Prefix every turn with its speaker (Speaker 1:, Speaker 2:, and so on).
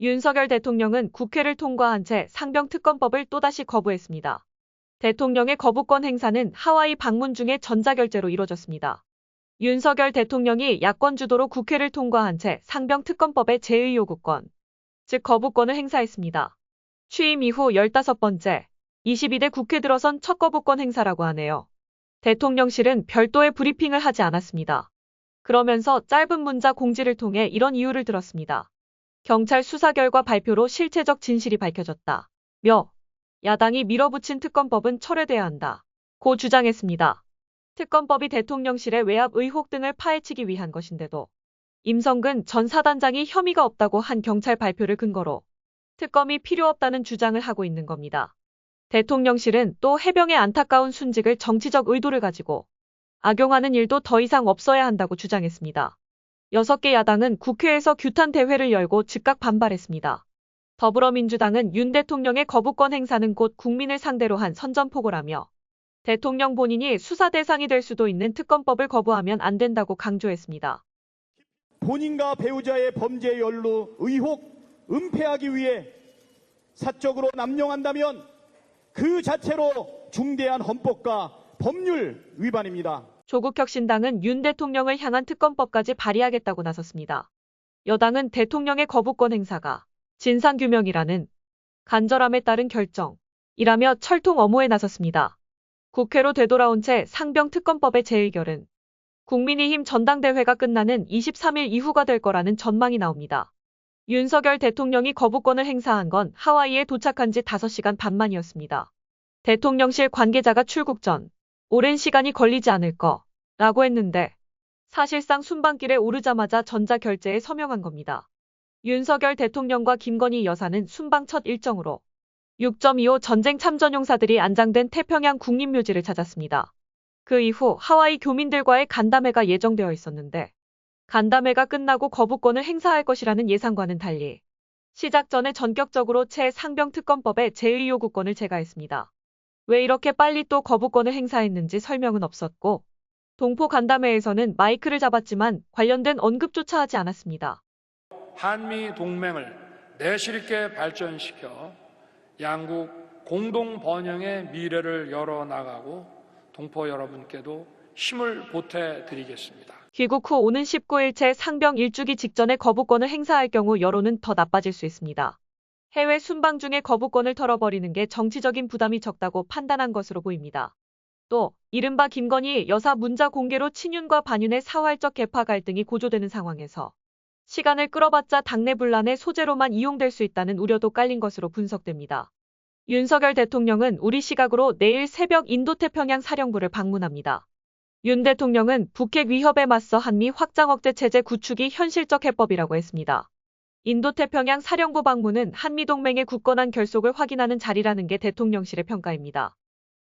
Speaker 1: 윤석열 대통령은 국회를 통과한 채 상병특검법을 또다시 거부했습니다. 대통령의 거부권 행사는 하와이 방문 중에 전자결제로 이뤄졌습니다. 윤석열 대통령이 야권 주도로 국회를 통과한 채 상병특검법의 재의요구권, 즉 거부권을 행사했습니다. 취임 이후 15번째, 22대 국회 들어선 첫 거부권 행사라고 하네요. 대통령실은 별도의 브리핑을 하지 않았습니다. 그러면서 짧은 문자 공지를 통해 이런 이유를 들었습니다. 경찰 수사 결과 발표로 실체적 진실이 밝혀졌다. 야당이 밀어붙인 특검법은 철회돼야 한다. 고 주장했습니다. 특검법이 대통령실의 외압 의혹 등을 파헤치기 위한 것인데도 임성근 전 사단장이 혐의가 없다고 한 경찰 발표를 근거로 특검이 필요 없다는 주장을 하고 있는 겁니다. 대통령실은 또 해병의 안타까운 순직을 정치적 의도를 가지고 악용하는 일도 더 이상 없어야 한다고 주장했습니다. 6개 야당은 국회에서 규탄 대회를 열고 즉각 반발했습니다. 더불어민주당은 윤 대통령의 거부권 행사는 곧 국민을 상대로 한 선전포고라며 대통령 본인이 수사 대상이 될 수도 있는 특검법을 거부하면 안 된다고 강조했습니다.
Speaker 2: 본인과 배우자의 범죄 연루 의혹 은폐하기 위해 사적으로 남용한다면 그 자체로 중대한 헌법과 법률 위반입니다.
Speaker 1: 조국혁신당은 윤 대통령을 향한 특검법까지 발의하겠다고 나섰습니다. 여당은 대통령의 거부권 행사가 진상규명이라는 간절함에 따른 결정이라며 철통 엄호에 나섰습니다. 국회로 되돌아온 채 상병특검법의 재의결은 국민의힘 전당대회가 끝나는 23일 이후가 될 거라는 전망이 나옵니다. 윤석열 대통령이 거부권을 행사한 건 하와이에 도착한 지 5시간 반 만이었습니다. 대통령실 관계자가 출국 전 오랜 시간이 걸리지 않을 거라고 했는데 사실상 순방길에 오르자마자 전자결제에 서명한 겁니다. 윤석열 대통령과 김건희 여사는 순방 첫 일정으로 6.25 전쟁 참전용사들이 안장된 태평양 국립묘지를 찾았습니다. 그 이후 하와이 교민들과의 간담회가 예정되어 있었는데 간담회가 끝나고 거부권을 행사할 것이라는 예상과는 달리 시작 전에 전격적으로 상병특검법의 재의요구권을 제거했습니다. 왜 이렇게 빨리 또 거부권을 행사했는지 설명은 없었고 동포 간담회에서는 마이크를 잡았지만 관련된 언급조차 하지 않았습니다.
Speaker 3: 한미 동맹을 내실 있게 발전시켜 양국 공동 번영의 미래를 열어나가고 동포 여러분께도 힘을 보태드리겠습니다.
Speaker 1: 귀국 후 오는 19일째 상병 일주기 직전에 거부권을 행사할 경우 여론은 더 나빠질 수 있습니다. 해외 순방 중에 거부권을 털어버리는 게 정치적인 부담이 적다고 판단한 것으로 보입니다. 또 이른바 김건희 여사 문자 공개로 친윤과 반윤의 사활적 계파 갈등이 고조되는 상황에서 시간을 끌어봤자 당내 분란의 소재로만 이용될 수 있다는 우려도 깔린 것으로 분석됩니다. 윤석열 대통령은 우리 시각으로 내일 새벽 인도태평양 사령부를 방문합니다. 윤 대통령은 북핵 위협에 맞서 한미 확장 억제 체제 구축이 현실적 해법이라고 했습니다. 인도태평양 사령부 방문은 한미동맹의 굳건한 결속을 확인하는 자리라는 게 대통령실의 평가입니다.